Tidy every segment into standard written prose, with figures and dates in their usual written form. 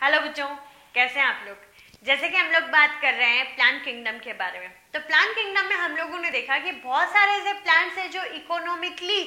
Hello बच्चों, कैसे हैं आप लोग। जैसे कि हम लोग बात कर रहे हैं प्लांट किंगडम के बारे में, तो प्लांट किंगडम में हम लोगों ने देखा कि बहुत सारे ऐसे प्लांट्स हैं जो इकोनॉमिकली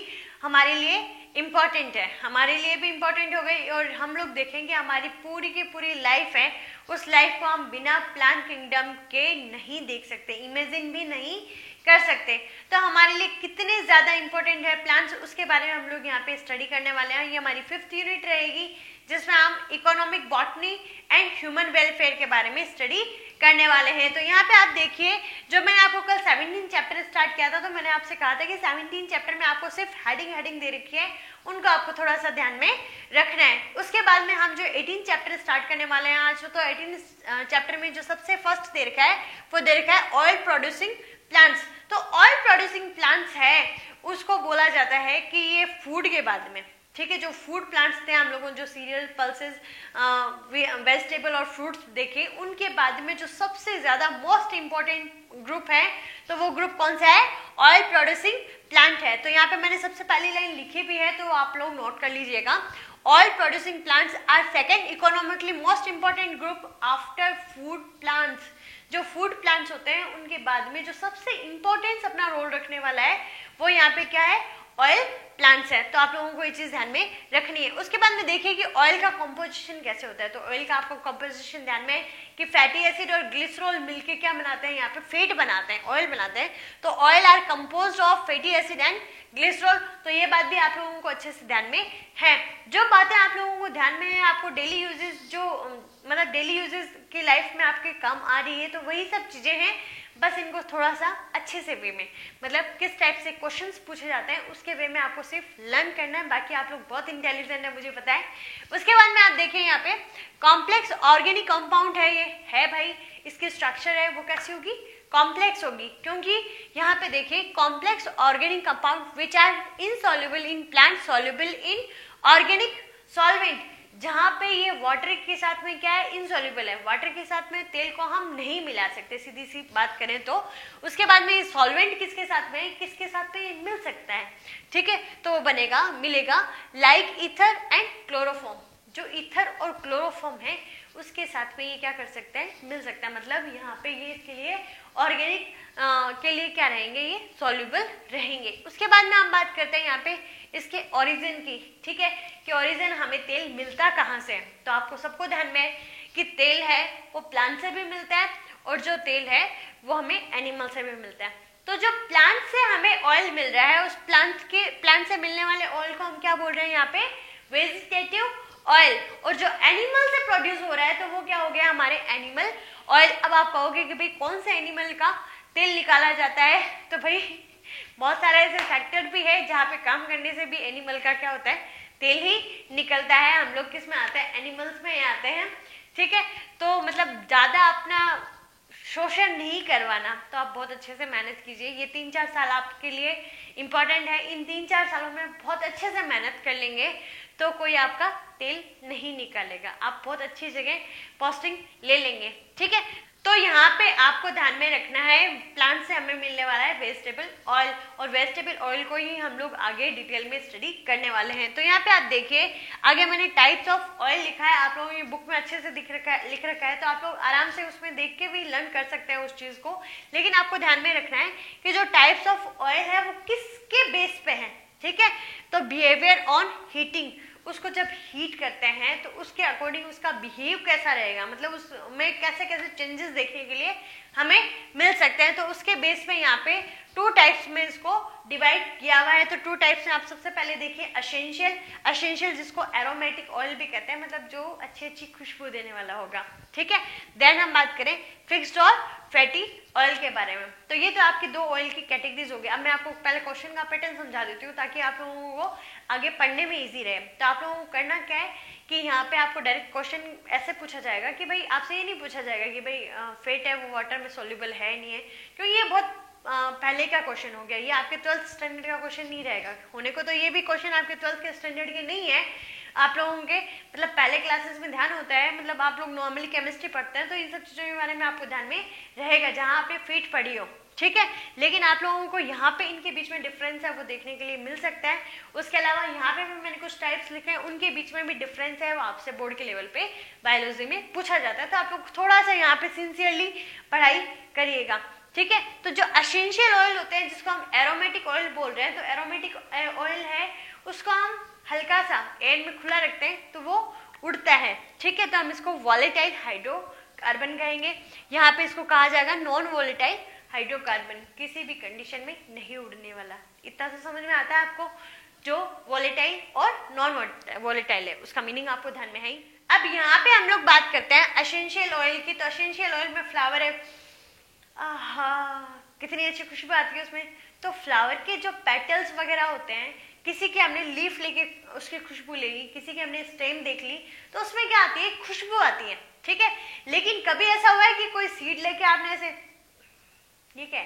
हमारे लिए इम्पॉर्टेंट है, हमारे लिए भी इम्पॉर्टेंट हो गई। और हम लोग देखेंगे हमारी पूरी की पूरी लाइफ है, उस लाइफ को हम बिना प्लांट किंगडम के नहीं देख सकते, इमेजिन भी नहीं कर सकते। तो हमारे लिए कितने ज्यादा इंपॉर्टेंट है प्लांट्स, उसके बारे में हम लोग यहाँ पे स्टडी करने वाले हैं। ये हमारी 5th यूनिट रहेगी, जिसमें हम economic botany and human welfare के बारे में स्टडी करने वाले हैं। तो यहाँ पे आप देखिए, जो मैंने आपको कल 17 चैप्टर स्टार्ट किया था, तो मैंने आपसे कहा था कि 17 चैप्टर में आपको सिर्फ हेडिंग दे रखी है, उनको आपको थोड़ा सा ध्यान में रखना है। उसके बाद में हम जो 18 चैप्टर स्टार्ट करने वाले हैं आज, तो 18 चैप्टर में जो सबसे फर्स्ट दे रखा है वो दे रखा है ऑयल प्रोड्यूसिंग प्लांट्स। तो ऑयल प्रोड्यूसिंग प्लांट्स है, उसको बोला जाता है कि ये फूड के बाद में, ठीक है, जो फूड प्लांट्स थे, हम लोगों ने जो सीरियल, पल्सेस, वेजिटेबल और फ्रूट्स देखे, उनके बाद में जो सबसे ज्यादा मोस्ट इंपॉर्टेंट ग्रुप है, तो वो ग्रुप कौन सा है, ऑयल प्रोड्यूसिंग प्लांट है। तो यहाँ पे मैंने सबसे पहली लाइन लिखी भी है, तो आप लोग नोट कर लीजिएगा। Oil producing plants are second economically most important group after food plants. जो फूड प्लांट्स होते हैं उनके बाद में जो सबसे इंपॉर्टेंस अपना रोल रखने वाला है, वो यहाँ पे क्या है, ऑयल प्लांट्स है। तो आप लोगों को ये चीज ध्यान में रखनी है। उसके बाद में देखिए कि ऑयल का कंपोजिशन कैसे होता है। तो ऑयल का आपको कंपोजिशन ध्यान में कि फैटी एसिड और ग्लिसरॉल मिलके क्या बनाते हैं, यहाँ पे फेट बनाते हैं, ऑयल बनाते हैं। तो oil are composed of fatty acid and glycerol. तो ये बात भी आप लोगों को अच्छे से ध्यान में है। जो बातें आप लोगों को ध्यान में है, आपको डेली यूजेस, जो मतलब डेली यूजेस की लाइफ में आपके काम आ रही है, तो वही सब चीजें हैं। बस इनको थोड़ा सा अच्छे से वे में, मतलब किस टाइप से क्वेश्चंस पूछे जाते हैं, उसके वे में आपको सिर्फ लर्न करना है। बाकी आप लोग बहुत इंटेलिजेंट है, मुझे पता है। उसके बाद में आप देखें यहाँ पे कॉम्प्लेक्स ऑर्गेनिक कंपाउंड है, ये है भाई, इसकी स्ट्रक्चर है वो कैसी होगी, कॉम्प्लेक्स होगी, क्योंकि यहाँ पे देखिए complex organic compound which are insoluble in plant, soluble in organic solvent. जहां पे ये वाटर के साथ में क्या है, इनसॉल्युबल है, वाटर के साथ में तेल को हम नहीं मिला सकते, सीधी सी बात करें तो। उसके बाद में ये सॉल्वेंट किसके साथ में, किसके साथ में ये मिल सकता है, ठीक है, तो वो बनेगा, मिलेगा लाइक ईथर एंड क्लोरोफॉर्म। जो ईथर और क्लोरोफॉर्म है उसके साथ में ये क्या कर सकते हैं, मिल सकता है। मतलब यहाँ पे ये इसके लिए ऑर्गेनिक के लिए क्या रहेंगे, ये सॉल्युबल रहेंगे। उसके बाद में हम बात करते हैं यहाँ पे इसके ओरिजिन की, ठीक है, कि ओरिजिन हमें तेल मिलता कहाँ से है। तो आपको सबको ध्यान में है कि तेल है वो प्लांट से भी मिलता है, और जो तेल है वो हमें एनिमल से भी मिलता है। तो जो प्लांट से हमें ऑयल मिल रहा है, उस प्लांट से मिलने वाले ऑयल को हम क्या बोल रहे हैं यहाँ पे, वेजिटेटिव ऑयल। और जो एनिमल से प्रोड्यूस हो रहा है, तो वो क्या हो गया, हमारे एनिमल ऑयल। अब आप कहोगे कि भाई कौन से एनिमल का तेल निकाला जाता है, तो भाई बहुत सारे ऐसे फैक्टर भी है जहाँ पे काम करने से भी एनिमल का क्या होता है, तेल ही निकलता है। हम लोग किस में आते हैं, एनिमल्स में आते हैं, ठीक है। तो मतलब ज्यादा अपना शोषण नहीं करवाना, तो आप बहुत अच्छे से मेहनत कीजिए। ये 3-4 साल आपके लिए इंपॉर्टेंट है। इन 3-4 सालों में बहुत अच्छे से मेहनत कर लेंगे तो कोई आपका तेल नहीं निकालेगा, आप बहुत अच्छी जगह पोस्टिंग ले लेंगे, ठीक है। तो यहाँ पे आपको ध्यान में रखना है, प्लांट से हमें मिलने वाला है वेजिटेबल ऑयल, और वेजिटेबल ऑयल को ही हम लोग आगे डिटेल में स्टडी करने वाले हैं। तो यहाँ पे आप देखिए, आगे मैंने टाइप्स ऑफ ऑयल लिखा है, आप लोगों की बुक में अच्छे से लिख रखा है, तो आप लोग आराम से उसमें देख के भी लर्न कर सकते हैं उस चीज को। लेकिन आपको ध्यान में रखना है कि जो टाइप्स ऑफ ऑयल है वो किसके बेस पे है, ठीक है। तो बिहेवियर ऑन हीटिंग, उसको जब हीट करते हैं तो उसके अकॉर्डिंग उसका बिहेव कैसा रहेगा, मतलब उसमें कैसे कैसे चेंजेस देखने के लिए हमें मिल सकते हैं। तो उसके बेस पे यहाँ पे 2 टाइप्स में इसको डिवाइड किया हुआ है। तो 2 टाइप्स में आप सबसे पहले देखिए असेंशियल जिसको एरोमेटिक ऑयल भी कहते हैं, मतलब जो अच्छी खुशबू देने वाला होगा, ठीक है। देन हम बात करें फिक्स्ड और फैटी ऑयल के बारे में। तो ये तो आपकी 2 ऑयल की कैटेगरीज हो गई। अब मैं आपको पहले क्वेश्चन का पैटर्न समझा देती हूँ ताकि आप लोगों को आगे पढ़ने में इजी रहे। तो आप लोगों को करना क्या है कि यहाँ पे आपको डायरेक्ट क्वेश्चन ऐसे पूछा जाएगा कि भाई, आपसे ये नहीं पूछा जाएगा कि भाई फेट है वो वाटर में सोल्यूबल है नहीं है, क्योंकि ये बहुत पहले का क्वेश्चन हो गया, ये आपके 12th स्टैंडर्ड का क्वेश्चन नहीं रहेगा। होने को तो ये भी क्वेश्चन आपके 12th के स्टैंडर्ड के नहीं है, आप लोगों के मतलब पहले क्लासेस में ध्यान होता है, मतलब आप लोग नॉर्मली केमिस्ट्री पढ़ते हैं, तो इन सब चीजों के बारे में आपको ध्यान में रहेगा जहां आपने फीट पढ़ी हो, ठीक है। लेकिन आप लोगों को यहाँ पे इनके बीच में डिफरेंस है वो देखने के लिए मिल सकता है। उसके अलावा यहाँ पे भी मैंने कुछ टाइप्स लिखे हैं, उनके बीच में भी डिफरेंस है, वो आपसे बोर्ड के लेवल पे बायोलॉजी में पूछा जाता है, तो आप लोग थोड़ा सा यहाँ पे सिंसियरली पढ़ाई करिएगा, ठीक है। तो जो एसेंशियल ऑयल होते हैं जिसको हम एरोमेटिक ऑयल बोल रहे हैं, तो एरोमेटिक ऑयल है उसको हम हल्का सा एयर में खुला रखते हैं तो वो उड़ता है, ठीक है। तो हम इसको वॉलेटाइल हाइड्रोकार्बन कहेंगे। यहाँ पे इसको कहा जाएगा नॉन वॉलेटाइल हाइड्रोकार्बन, किसी भी कंडीशन में नहीं उड़ने वाला। इतना तो समझ में आता है आपको, जो वॉलेटाइल और नॉन वॉलेटाइल है उसका मीनिंग आपको ध्यान में है। अब यहाँ पे हम लोग बात करते हैं एसेंशियल ऑयल की। तो एसेंशियल ऑयल में फ्लावर है, आहा कितनी अच्छी खुशबू आती है उसमें। तो फ्लावर के जो पेटल्स वगैरह होते हैं, किसी के हमने लीफ लेके उसकी खुशबू ले ली, किसी के हमने स्टेम देख ली, तो उसमें क्या आती है, खुशबू आती है, ठीक है। लेकिन कभी ऐसा हुआ है कि कोई सीड लेके आपने ऐसे, ठीक है,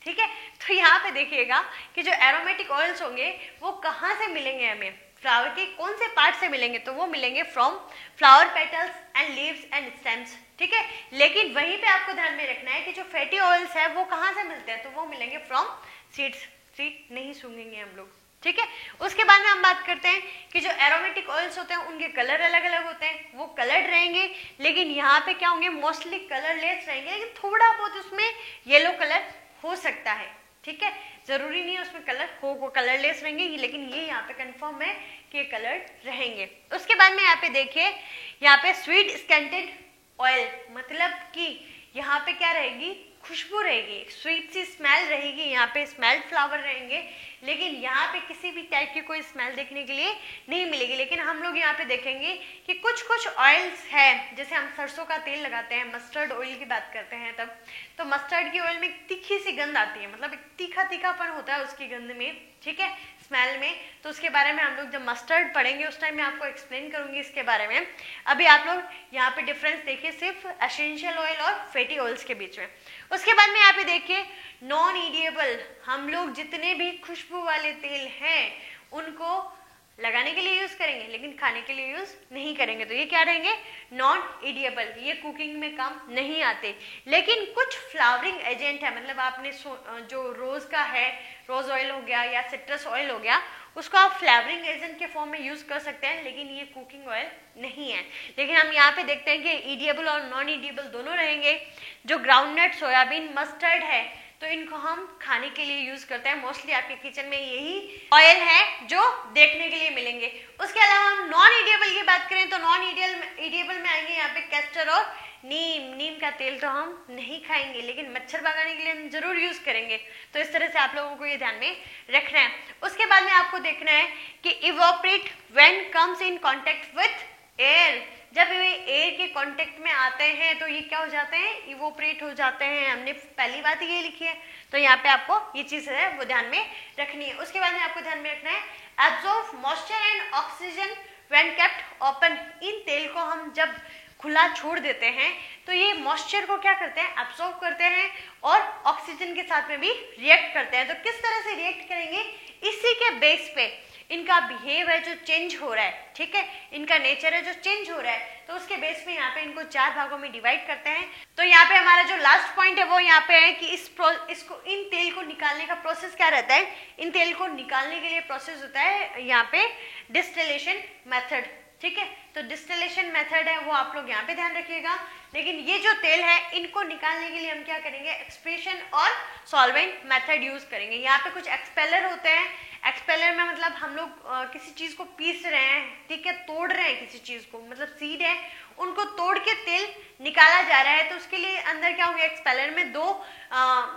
ठीक है। तो यहाँ पे देखिएगा कि जो एरोमेटिक ऑयल्स होंगे वो कहाँ से मिलेंगे हमें, फ्लावर के कौन से पार्ट से मिलेंगे, तो वो मिलेंगे from flower petals and leaves and stems, ठीक है। लेकिन वहीं पे आपको ध्यान में रखना है कि जो फैटी ऑयल्स है वो कहाँ से मिलते हैं, तो वो मिलेंगे फ्रॉम सीड्स। सीड नहीं सूंघेंगे हम लोग, ठीक है। उसके बाद में हम बात करते हैं कि जो एरोमेटिक ऑयल्स होते हैं उनके कलर अलग अलग होते हैं, वो कलर्ड रहेंगे, लेकिन यहाँ पे क्या होंगे, मोस्टली कलरलेस रहेंगे, लेकिन थोड़ा बहुत उसमें येलो कलर हो सकता है, ठीक है। जरूरी नहीं है उसमें कलर हो, वो कलरलेस रहेंगे, लेकिन ये यहाँ पे कंफर्म है कि कलर्ड रहेंगे। उसके बाद में यहाँ पे देखिए, यहाँ पे स्वीट स्केंटेड ऑयल, मतलब कि यहाँ पे क्या रहेगी, खुशबू रहेगी, स्वीट सी स्मेल रहेगी, यहाँ पे स्मेल्ड फ्लावर रहेंगे, लेकिन यहाँ पे किसी भी टाइप की कोई स्मेल देखने के लिए नहीं मिलेगी। लेकिन हम लोग यहाँ पे देखेंगे कि कुछ कुछ ऑयल्स है, जैसे हम सरसों का तेल लगाते हैं, मस्टर्ड ऑयल की बात करते हैं तब, तो मस्टर्ड की ऑयल में तीखी सी गंध आती है, मतलब एक तीखा तीखापन होता है उसकी गंध में, ठीक है, स्मेल में। तो उसके बारे में हम लोग जब मस्टर्ड पढ़ेंगे उस टाइम में आपको एक्सप्लेन करूंगी इसके बारे में। अभी आप लोग यहाँ पे डिफरेंस देखिए सिर्फ एसेंशियल ऑयल और फैटी ऑयल्स के बीच में। उसके बाद में यहाँ पे देखिए नॉन ईडिएबल, हम लोग जितने भी खुशबू वाले तेल हैं उनको लगाने के लिए यूज करेंगे लेकिन खाने के लिए यूज नहीं करेंगे, तो ये क्या रहेंगे, नॉन ईडिएबल, ये कुकिंग में काम नहीं आते। लेकिन कुछ फ्लावरिंग एजेंट है, मतलब आपने जो रोज का है, रोज ऑयल हो गया या सिट्रस ऑयल हो गया, उसको आप फ्लेवरिंग एजेंट के फॉर्म में यूज कर सकते हैं, लेकिन ये कुकिंग ऑयल नहीं है। लेकिन हम यहाँ पे देखते हैं कि ईडिएबल और नॉन ईडिएबल दोनों रहेंगे। जो ग्राउंडनट, सोयाबीन, मस्टर्ड है, तो इनको हम खाने के लिए यूज करते हैं, मोस्टली आपके किचन में यही ऑयल है जो देखने के लिए मिलेंगे। उसके अलावा हम नॉन ईडिएबल की बात करें तो नॉन ईडिएबल में आएंगे यहाँ पे कैस्टर और नीम का तेल तो हम नहीं खाएंगे, लेकिन मच्छर भगाने के लिए हम जरूर यूज करेंगे। तो इस तरह से आप लोगों को ये ध्यान में रखना है। उसके बाद में आपको देखना है कि evaporate when comes in contact with air, जब ये एयर के कांटेक्ट में आते हैं तो ये क्या हो जाते हैं, इवोपरेट हो जाते हैं। हमने पहली बात ये लिखी है, तो यहाँ पे आपको ये चीज है वो ध्यान में रखनी है। उसके बाद में आपको ध्यान में रखना है absorb moisture and oxygen when kept open, इन तेल को हम जब खुला छोड़ देते हैं तो ये मॉइस्चर को क्या करते हैं, एब्जॉर्ब करते हैं और ऑक्सीजन के साथ में भी रिएक्ट करते हैं। तो किस तरह से रिएक्ट करेंगे, इसी के बेस पे इनका बिहेव है जो चेंज हो रहा है, ठीक है, इनका नेचर है जो चेंज हो रहा है, तो उसके बेस पे यहाँ पे इनको 4 भागों में डिवाइड करते हैं। तो यहाँ पे हमारा जो लास्ट पॉइंट है वो यहाँ पे है कि इसको इन तेल को निकालने का प्रोसेस क्या रहता है, इन तेल को निकालने के लिए प्रोसेस होता है यहाँ पे डिस्टिलेशन मेथड, ठीक है। तो डिस्टिलेशन मेथड है वो आप लोग यहाँ पे ध्यान रखिएगा। लेकिन ये जो तेल है इनको निकालने के लिए हम क्या करेंगे, एक्सप्रेशन और सॉल्वेंट मेथड यूज करेंगे। यहाँ पे कुछ एक्सपेलर होते हैं, एक्सपेलर में मतलब हम लोग किसी चीज को पीस रहे हैं, ठीक है, तोड़ रहे हैं किसी चीज को, मतलब सीड है उनको तोड़ के तेल निकाला जा रहा है, तो उसके लिए अंदर क्या होंगे, एक्सपेलर में 2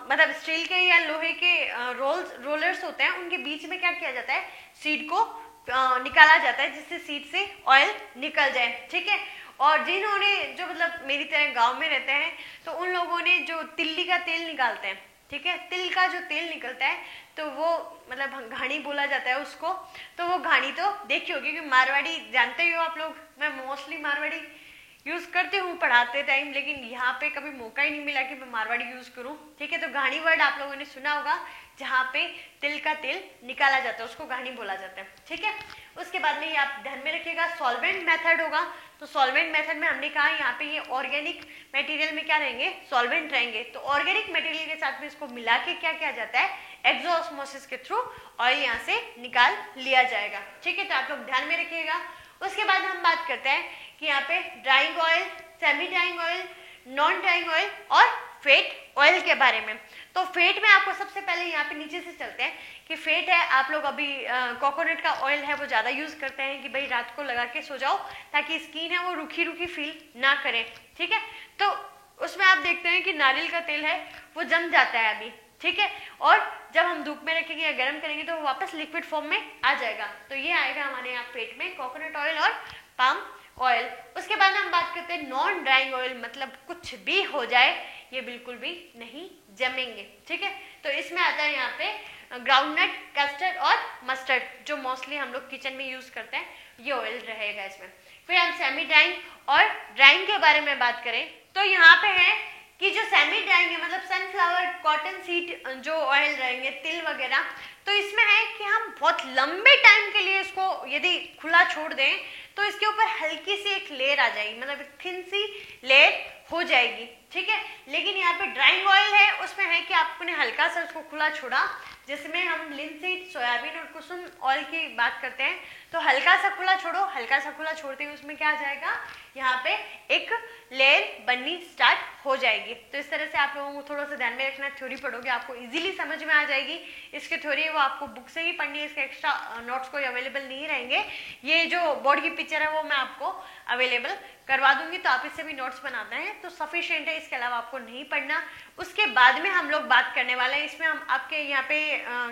मतलब स्टील के या लोहे के रोलर्स होते हैं, उनके बीच में क्या किया जाता है, सीड को निकाला जाता है जिससे सीड से ऑयल निकल जाए, ठीक है। और जिन्होंने जो मतलब मेरी तरह गांव में रहते हैं तो उन लोगों ने जो तिल्ली का तेल निकालते हैं, ठीक है, तिल का जो तेल निकलता है तो वो मतलब घानी बोला जाता है उसको। तो वो घानी तो देखी होगी कि मारवाड़ी जानते ही हो आप लोग, मैं मोस्टली मारवाड़ी यूज करती हूँ पढ़ाते टाइम, लेकिन यहाँ पे कभी मौका ही नहीं मिला कि मैं मारवाड़ी यूज करूँ, ठीक है। तो घानी वर्ड आप लोगों ने सुना होगा, जहाँ पे तिल का तेल निकाला जाता है उसको घानी बोला जाता है, ठीक है। उसके बाद में ये आप ध्यान में रखिएगा, सॉल्वेंट मेथड होगा तो सॉल्वेंट मेथड में हमने कहा यहाँ पे ये ऑर्गेनिक मटेरियल में क्या रहेंगे, सॉल्वेंट रहेंगे। तो ऑर्गेनिक मटेरियल के साथ में इसको मिला के क्या किया जाता है, एक्सोऑस्मोसिस के थ्रू ऑयल यहाँ से निकाल लिया जाएगा। ठीक है, तो आप लोग ध्यान में रखिएगा। उसके बाद हम बात करते हैं कि यहाँ पे drawing oil, semi drawing oil, non drawing oil और फेट ऑयल के बारे में। तो फेट में आपको सबसे पहले यहाँ पे नीचे से चलते हैं कि फेट है, आप लोग अभी कोकोनट का ऑयल है वो ज़्यादा यूज़ करते हैं कि भाई रात को लगा के सो जाओ ताकि स्किन है वो रूखी रूखी फील ना करे। ठीक है, तो उसमें आप देखते हैं कि नारियल का तेल है वो जम जाता है अभी। ठीक है, और जब हम धूप में रखेंगे या गर्म करेंगे तो वो वापस लिक्विड फॉर्म में आ जाएगा। तो ये आएगा हमारे यहाँ फेट में कोकोनट ऑयल और पाम ऑयल। उसके बाद हम बात करते हैं नॉन ड्राइंग ऑयल, मतलब कुछ भी हो जाए ये बिल्कुल भी नहीं जमेंगे। ठीक है, तो इसमें आता है यहाँ पे ग्राउंडनट, कस्टर्ड और मस्टर्ड, जो मोस्टली हम लोग किचन में यूज करते हैं, ये ऑयल रहेगा इसमें। फिर हम सेमी ड्राइंग और ड्राइंग के बारे में बात करें तो यहाँ पे है कि जो सेमी ड्राइंग है मतलब सनफ्लावर, कॉटन सीड जो ऑयल रहेंगे, तिल वगैरह, तो इसमें है कि हम बहुत लंबे टाइम के लिए इसको यदि खुला छोड़ दें तो इसके ऊपर हल्की सी एक लेयर आ जाएगी, मतलब थिन सी लेयर हो जाएगी। ठीक है, लेकिन यहाँ पे ड्राइंग ऑयल है उसमें है कि आपने हल्का सा उसको खुला छोड़ा, जिसमें हम लिनसीड, सोयाबीन और कुसुम ऑयल की बात करते हैं, तो हल्का सा खुला छोड़ो, हल्का सा खुला छोड़ते ही उसमें क्या आ जाएगा, यहाँ पे एक लेयर बननी स्टार्ट हो जाएगी। तो इस तरह से आप लोगों को थोड़ा सा ध्यान में रखना, थ्योरी पढ़ोगे आपको इजीली समझ में आ जाएगी। इसकी थ्योरी वो आपको बुक से ही पढ़नी है, इसके एक्स्ट्रा नोट्स कोई अवेलेबल नहीं रहेंगे। ये जो बोर्ड की पिक्चर है वो मैं आपको अवेलेबल करवा दूंगी, तो आप इससे भी नोट्स बनाते हैं तो सफिशिएंट है, इसके अलावा आपको नहीं पढ़ना। उसके बाद में हम लोग बात करने वाले हैं, इसमें हम आपके यहाँ पे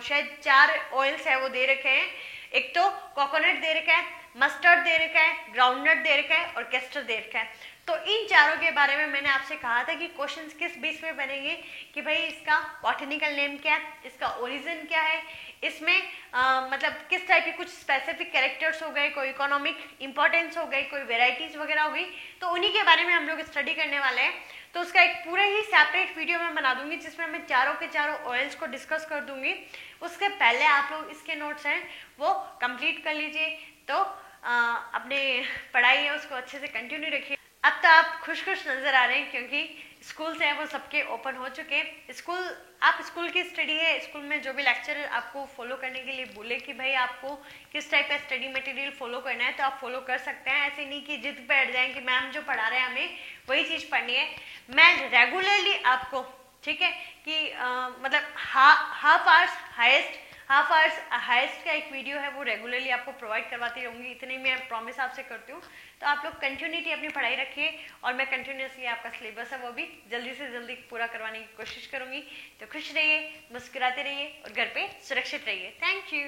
शायद 4 ऑयल्स है वो दे रखे हैं। एक तो कोकोनट दे रखा है, मस्टर्ड दे रखा है, ग्राउंडनट दे रखा है और कैस्टर दे रखा है। तो इन चारों के बारे में मैंने आपसे कहा था कि क्वेश्चंस किस बेस पे बनेंगे कि भाई इसका बॉटनिकल नेम क्या है, इसका ओरिजिन क्या है, इसमें मतलब किस टाइप के कुछ स्पेसिफिक कैरेक्टर्स हो गए, कोई इकोनॉमिक इंपॉर्टेंस हो गई, कोई वेराइटीज वगैरह हो गई, तो उन्हीं के बारे में हम लोग स्टडी करने वाले हैं। तो उसका एक पूरा ही सेपरेट वीडियो मैं बना दूंगी जिसमें मैं चारों के चारों ऑयल्स को डिस्कस कर दूंगी। उसके पहले आप लोग इसके नोट्स हैं वो कंप्लीट कर लीजिए, तो अपने पढ़ाई है उसको अच्छे से कंटिन्यू रखिए। अब तो आप खुश खुश नजर आ रहे हैं क्योंकि स्कूल्स हैं वो सबके ओपन हो चुके हैं। स्कूल की स्टडी है, स्कूल में जो भी लेक्चर आपको फॉलो करने के लिए बोले कि भाई आपको किस टाइप का स्टडी मटेरियल फॉलो करना है तो आप फॉलो कर सकते हैं। ऐसे नहीं कि जिद पे अड़ जाएं कि मैम जो पढ़ा रहे हैं हमें वही चीज पढ़नी है। मैं रेगुलरली आपको, ठीक है, कि मतलब हाफ आवर्स हाईएस्ट का एक वीडियो है वो रेगुलरली आपको प्रोवाइड करवाती रहूंगी, इतनी मैं प्रॉमिस आपसे करती हूँ। तो आप लोग कंटिन्यूटी अपनी पढ़ाई रखिए और मैं कंटिन्यूसली आपका सिलेबस है वो भी जल्दी से जल्दी पूरा करवाने की कोशिश करूंगी। तो खुश रहिए, मुस्कुराते रहिए और घर पे सुरक्षित रहिए। Thank you.